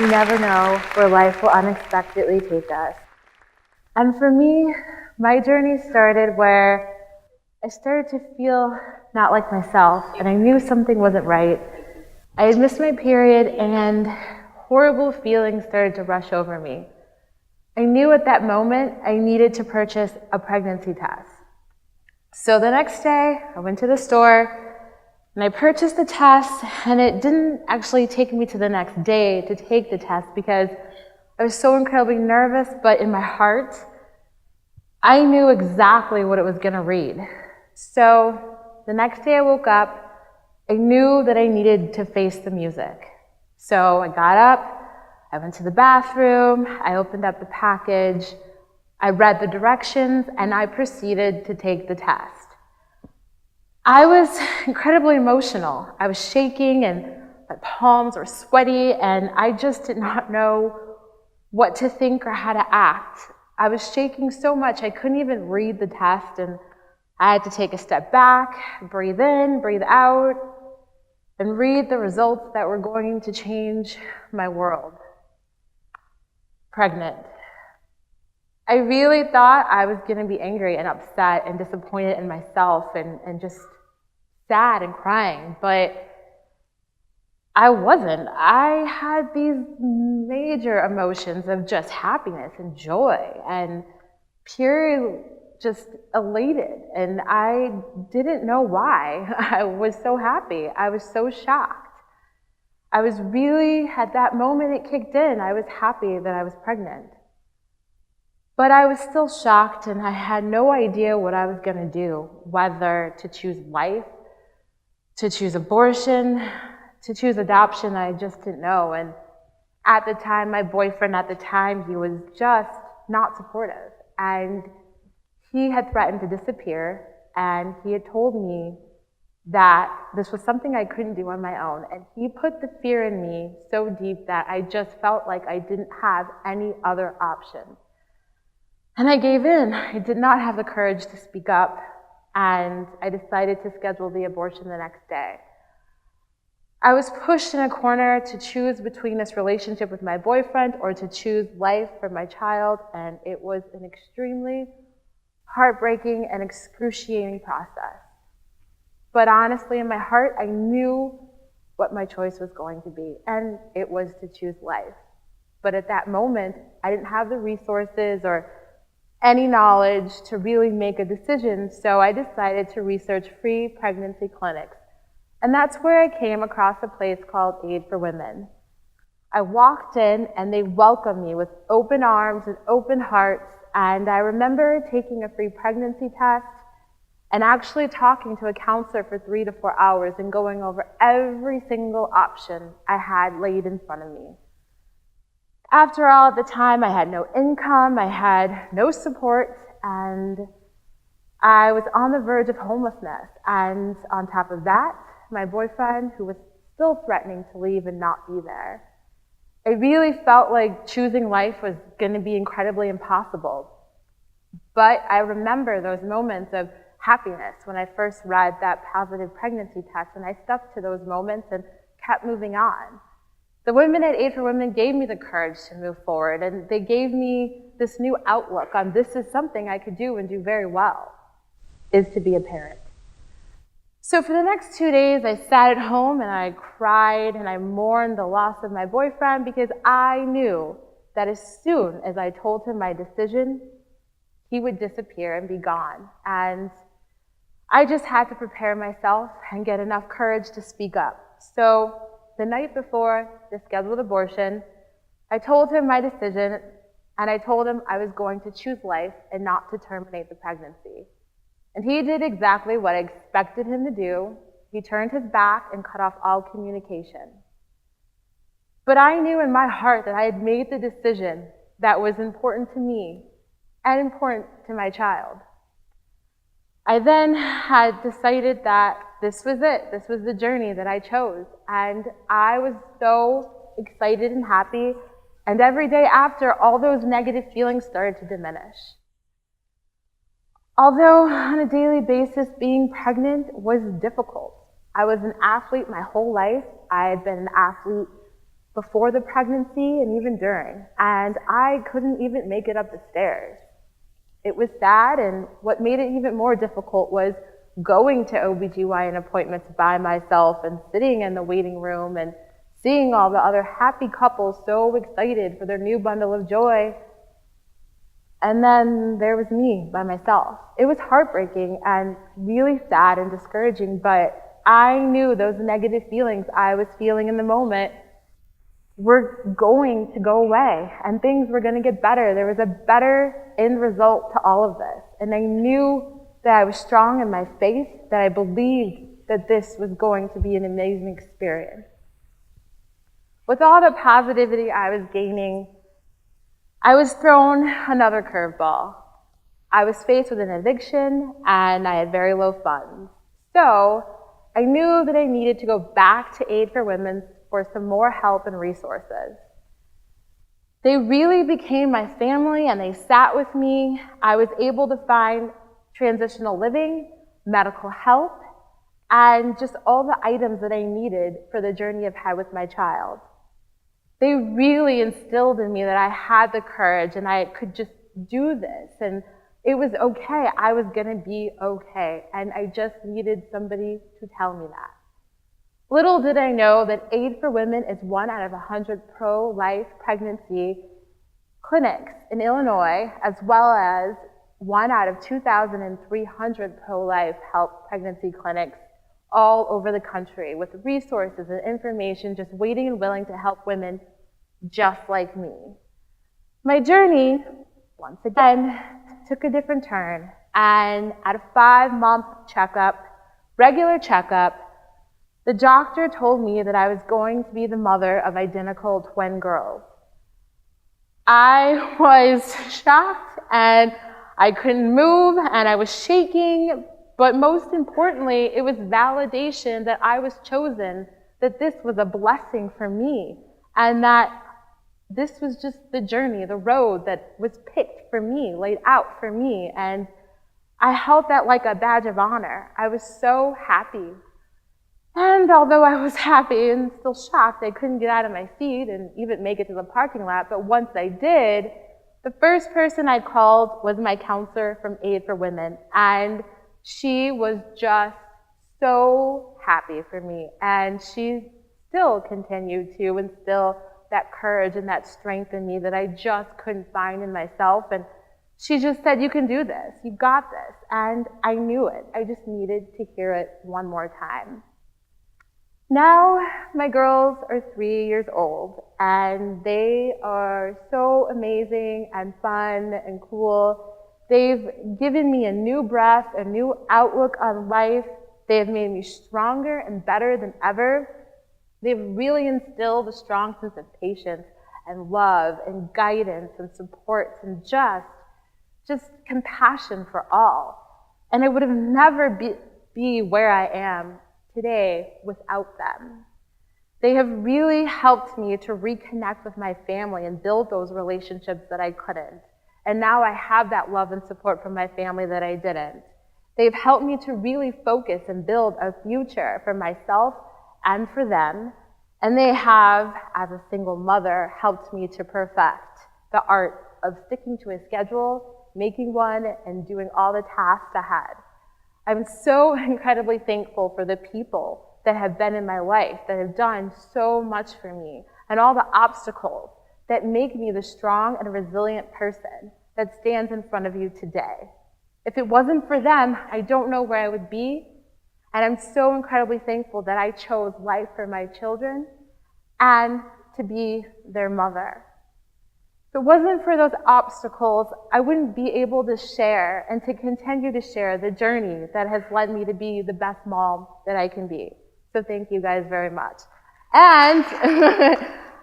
You never know where life will unexpectedly take us. And for me, my journey started where I started to feel not like myself, and I knew something wasn't right. I had missed my period, and horrible feelings started to rush over me. I knew at that moment I needed to purchase a pregnancy test. So the next day, I went to the store, and I purchased the test, and it didn't actually take me to the next day to take the test because I was so incredibly nervous, but in my heart, I knew exactly what it was going to read. So the next day I woke up, I knew that I needed to face the music. So I got up, I went to the bathroom, I opened up the package, I read the directions, and I proceeded to take the test. I was incredibly emotional. I was shaking and my palms were sweaty, and I just did not know what to think or how to act. I was shaking so much I couldn't even read the test, and I had to take a step back, breathe in, breathe out, and read the results that were going to change my world. Pregnant. I really thought I was going to be angry and upset and disappointed in myself and just sad and crying, but I wasn't. I had these major emotions of just happiness and joy and pure just elated, and I didn't know why I was so happy. I was so shocked. I was really, at that moment it kicked in, I was happy that I was pregnant. But I was still shocked, and I had no idea what I was going to do, whether to choose life, to choose abortion, to choose adoption. I just didn't know. And at the time, my boyfriend at the time, he was just not supportive. And he had threatened to disappear, and he had told me that this was something I couldn't do on my own. And he put the fear in me so deep that I just felt like I didn't have any other option. And I gave in. I did not have the courage to speak up, and I decided to schedule the abortion the next day. I was pushed in a corner to choose between this relationship with my boyfriend or to choose life for my child, and it was an extremely heartbreaking and excruciating process. But honestly, in my heart, I knew what my choice was going to be, and it was to choose life. But at that moment, I didn't have the resources or any knowledge to really make a decision, so I decided to research free pregnancy clinics. And that's where I came across a place called Aid for Women. I walked in, and they welcomed me with open arms and open hearts, and I remember taking a free pregnancy test and actually talking to a counselor for 3 to 4 hours and going over every single option I had laid in front of me. After all, at the time, I had no income, I had no support, and I was on the verge of homelessness. And on top of that, my boyfriend, who was still threatening to leave and not be there. I really felt like choosing life was going to be incredibly impossible. But I remember those moments of happiness when I first read that positive pregnancy test, and I stuck to those moments and kept moving on. The women at Aid for Women gave me the courage to move forward, and they gave me this new outlook on this is something I could do and do very well, is to be a parent. So for the next 2 days, I sat at home and I cried and I mourned the loss of my boyfriend because I knew that as soon as I told him my decision, he would disappear and be gone. And I just had to prepare myself and get enough courage to speak up. So the night before the scheduled abortion, I told him my decision, and I told him I was going to choose life and not to terminate the pregnancy. And he did exactly what I expected him to do. He turned his back and cut off all communication. But I knew in my heart that I had made the decision that was important to me and important to my child. I then had decided that this was it. This was the journey that I chose. And I was so excited and happy. And every day after, all those negative feelings started to diminish. Although on a daily basis, being pregnant was difficult. I was an athlete my whole life. I had been an athlete before the pregnancy and even during, and I couldn't even make it up the stairs. It was sad, and what made it even more difficult was going to OBGYN appointments by myself and sitting in the waiting room and seeing all the other happy couples so excited for their new bundle of joy. And then there was me by myself. It was heartbreaking and really sad and discouraging, but I knew those negative feelings I was feeling in the moment were going to go away and things were going to get better. There was a better end result to all of this. And I knew that I was strong in my faith, that I believed that this was going to be an amazing experience. With all the positivity I was gaining, I was thrown another curveball. I was faced with an eviction and I had very low funds. So I knew that I needed to go back to Aid for Women for some more help and resources. They really became my family and they sat with me. I was able to find transitional living, medical help, and just all the items that I needed for the journey I've had with my child. They really instilled in me that I had the courage and I could just do this and it was okay. I was gonna be okay and I just needed somebody to tell me that. Little did I know that Aid for Women is 1 out of 100 pro-life pregnancy clinics in Illinois, as well as 1 out of 2,300 pro-life health pregnancy clinics all over the country with resources and information just waiting and willing to help women just like me. My journey, once again, took a different turn, and at a 5-month checkup, regular checkup, the doctor told me that I was going to be the mother of identical twin girls. I was shocked and I couldn't move and I was shaking, but most importantly, it was validation that I was chosen, that this was a blessing for me, and that this was just the journey, the road that was picked for me, laid out for me, and I held that like a badge of honor. I was so happy. And although I was happy and still shocked, I couldn't get out of my seat and even make it to the parking lot, but once I did, the first person I called was my counselor from Aid for Women, and she was just so happy for me, and she still continued to instill that courage and that strength in me that I just couldn't find in myself, and she just said, "You can do this, you got this," and I knew it. I just needed to hear it one more time. Now, my girls are 3 years old, and they are so amazing and fun and cool. They've given me a new breath, a new outlook on life. They have made me stronger and better than ever. They've really instilled a strong sense of patience and love and guidance and support and just compassion for all. And I would have never be where I am today without them. They have really helped me to reconnect with my family and build those relationships that I couldn't. And now I have that love and support from my family that I didn't. They've helped me to really focus and build a future for myself and for them. And they have, as a single mother, helped me to perfect the art of sticking to a schedule, making one, and doing all the tasks ahead. I'm so incredibly thankful for the people that have been in my life, that have done so much for me, and all the obstacles that make me the strong and resilient person that stands in front of you today. If it wasn't for them, I don't know where I would be, and I'm so incredibly thankful that I chose life for my children and to be their mother. If it wasn't for those obstacles, I wouldn't be able to share and to continue to share the journey that has led me to be the best mom that I can be. So thank you guys very much. And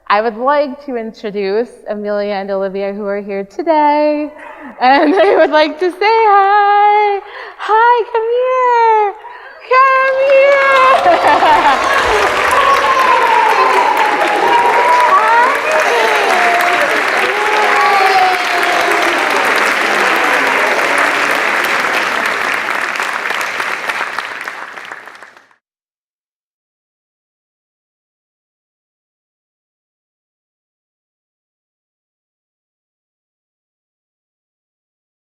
I would like to introduce Amelia and Olivia, who are here today. And I would like to say hi. Hi, come here. Come here.